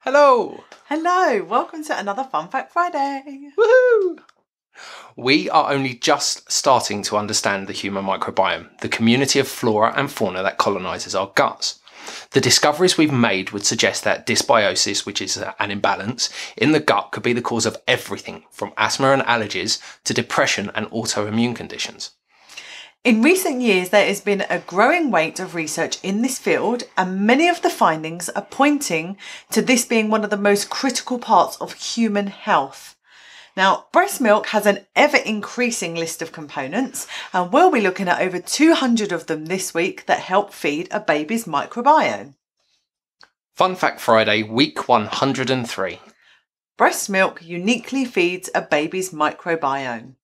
Hello! Hello, welcome to another Fun Fact Friday. Woohoo! We are only just starting to understand the human microbiome, the community of flora and fauna that colonises our guts. The discoveries we've made would suggest that dysbiosis, which is an imbalance in the gut, could be the cause of everything from asthma and allergies to depression and autoimmune conditions. In recent years, there has been a growing weight of research in this field, and many of the findings are pointing to this being one of the most critical parts of human health. Now, breast milk has an ever-increasing list of components, and we'll be looking at over 200 of them this week that help feed a baby's microbiome. Fun Fact Friday, week 103. Breast milk uniquely feeds a baby's microbiome.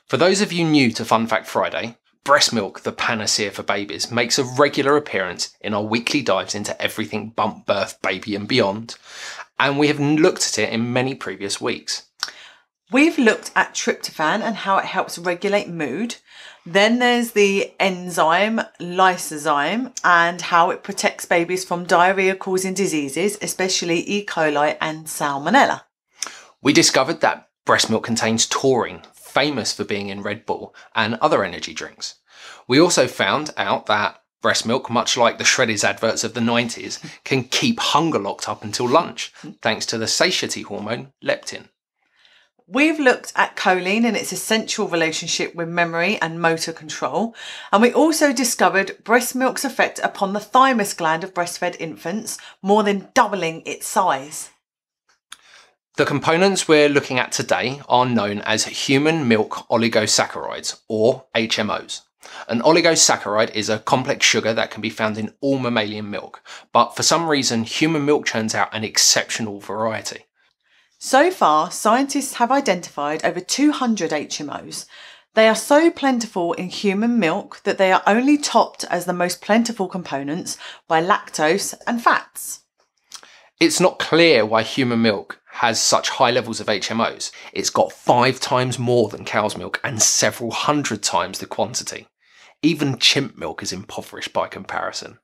For those of you new to Fun Fact Friday, breast milk, the panacea for babies, makes a regular appearance in our weekly dives into everything bump, birth, baby and beyond, and we have looked at it in many previous weeks. We've looked at tryptophan and how it helps regulate mood. Then there's the enzyme lysozyme and how it protects babies from diarrhea-causing diseases, especially E. coli and salmonella. We discovered that breast milk contains taurine, famous for being in Red Bull and other energy drinks. We also found out that breast milk, much like the Shreddies adverts of the 90s, can keep hunger locked up until lunch, thanks to the satiety hormone leptin. We've looked at choline and its essential relationship with memory and motor control, and we also discovered breast milk's effect upon the thymus gland of breastfed infants, more than doubling its size. The components we're looking at today are known as human milk oligosaccharides, or HMOs. An oligosaccharide is a complex sugar that can be found in all mammalian milk, but for some reason human milk churns out an exceptional variety. So far, scientists have identified over 200 HMOs. They are so plentiful in human milk that they are only topped as the most plentiful components by lactose and fats. It's not clear why human milk has such high levels of HMOs. It's got 5 times more than cow's milk and several hundred times the quantity. Even chimp milk is impoverished by comparison.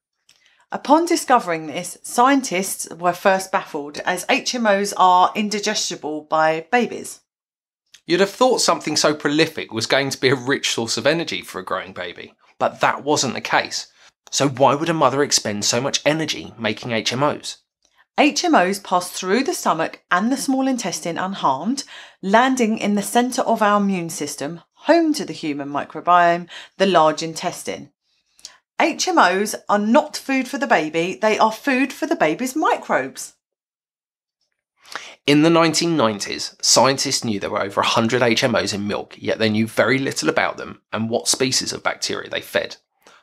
Upon discovering this, scientists were first baffled as HMOs are indigestible by babies. You'd have thought something so prolific was going to be a rich source of energy for a growing baby, but that wasn't the case. So why would a mother expend so much energy making HMOs? HMOs pass through the stomach and the small intestine unharmed, landing in the centre of our immune system, home to the human microbiome, the large intestine. HMOs are not food for the baby, they are food for the baby's microbes. In the 1990s, scientists knew there were over 100 HMOs in milk, yet they knew very little about them and what species of bacteria they fed.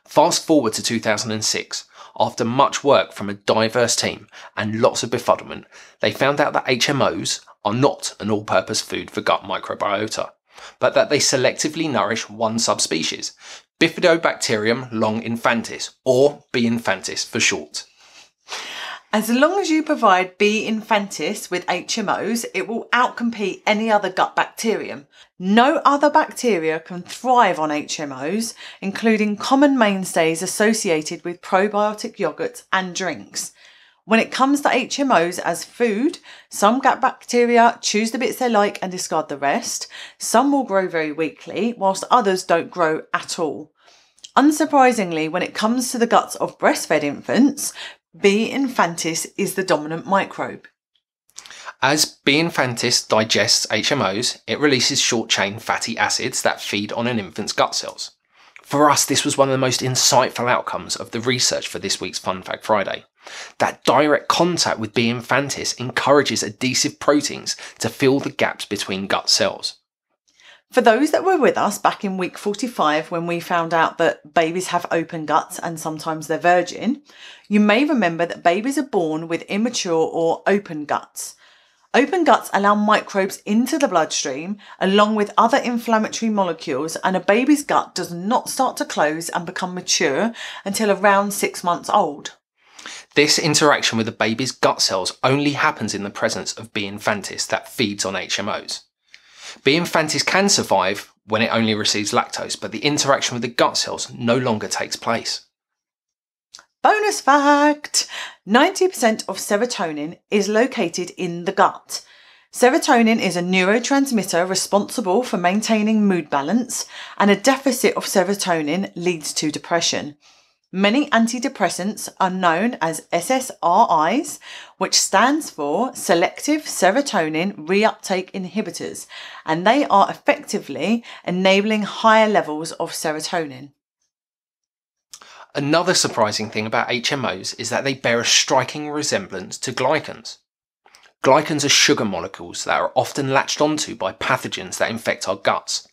Fast forward to 2006, after much work from a diverse team and lots of befuddlement, they found out that HMOs are not an all-purpose food for gut microbiota, but that they selectively nourish one subspecies, Bifidobacterium long infantis, or B. infantis for short. As long as you provide B. infantis with HMOs, it will outcompete any other gut bacterium. No other bacteria can thrive on HMOs, including common mainstays associated with probiotic yogurts and drinks. When it comes to HMOs as food, some gut bacteria choose the bits they like and discard the rest. Some will grow very weakly, whilst others don't grow at all. Unsurprisingly, when it comes to the guts of breastfed infants, B. infantis is the dominant microbe. As B. infantis digests HMOs, it releases short-chain fatty acids that feed on an infant's gut cells. For us, this was one of the most insightful outcomes of the research for this week's Fun Fact Friday. That direct contact with B. infantis encourages adhesive proteins to fill the gaps between gut cells. For those that were with us back in week 45 when we found out that babies have open guts and sometimes they're virgin, you may remember that babies are born with immature or open guts. Open guts allow microbes into the bloodstream along with other inflammatory molecules, and a baby's gut does not start to close and become mature until around 6 months old. This interaction with the baby's gut cells only happens in the presence of B. infantis that feeds on HMOs. B. infantis can survive when it only receives lactose, but the interaction with the gut cells no longer takes place. Bonus fact, 90% of serotonin is located in the gut. Serotonin is a neurotransmitter responsible for maintaining mood balance, and a deficit of serotonin leads to depression. Many antidepressants are known as SSRIs, which stands for selective serotonin reuptake inhibitors, and they are effectively enabling higher levels of serotonin. Another surprising thing about HMOs is that they bear a striking resemblance to glycans. Glycans are sugar molecules that are often latched onto by pathogens that infect our guts.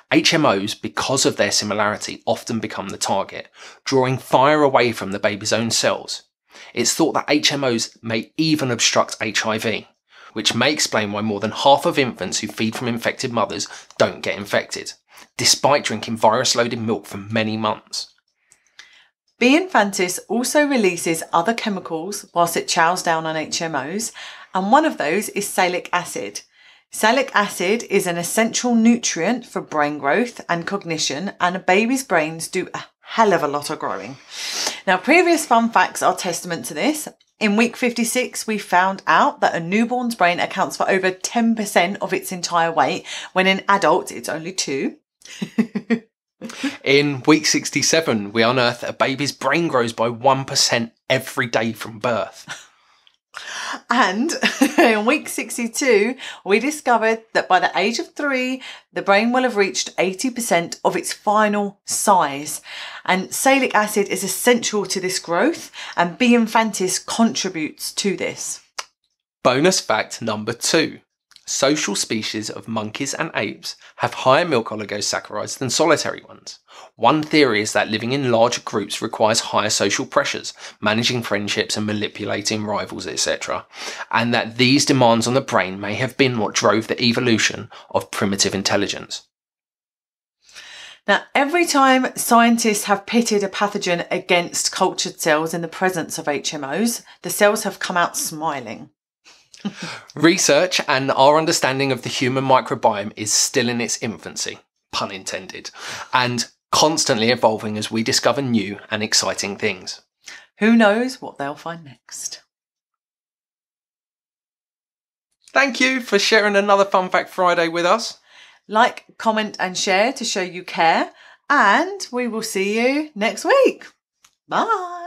HMOs, because of their similarity, often become the target, drawing fire away from the baby's own cells. It's thought that HMOs may even obstruct HIV, which may explain why more than half of infants who feed from infected mothers don't get infected, despite drinking virus-loaded milk for many months. B. infantis also releases other chemicals whilst it chows down on HMOs, and one of those is salic acid. Salic acid is an essential nutrient for brain growth and cognition, and a baby's brains do a hell of a lot of growing. Now, previous fun facts are testament to this. In week 56, we found out that a newborn's brain accounts for over 10% of its entire weight, when in adult it's only 2%. In week 67, we unearthed that a baby's brain grows by 1% every day from birth. And in week 62, we discovered that by the age of 3, the brain will have reached 80% of its final size. And salic acid is essential to this growth, and B. infantis contributes to this. Bonus fact number 2. Social species of monkeys and apes have higher milk oligosaccharides than solitary ones. One theory is that living in larger groups requires higher social pressures, managing friendships and manipulating rivals, etc., and that these demands on the brain may have been what drove the evolution of primitive intelligence. Now, every time scientists have pitted a pathogen against cultured cells in the presence of HMOs, the cells have come out smiling. Research and our understanding of the human microbiome is still in its infancy, pun intended, and constantly evolving as we discover new and exciting things. Who knows what they'll find next? Thank you for sharing another Fun Fact Friday with us. Like, comment and share to show you care, and we will see you next week. Bye.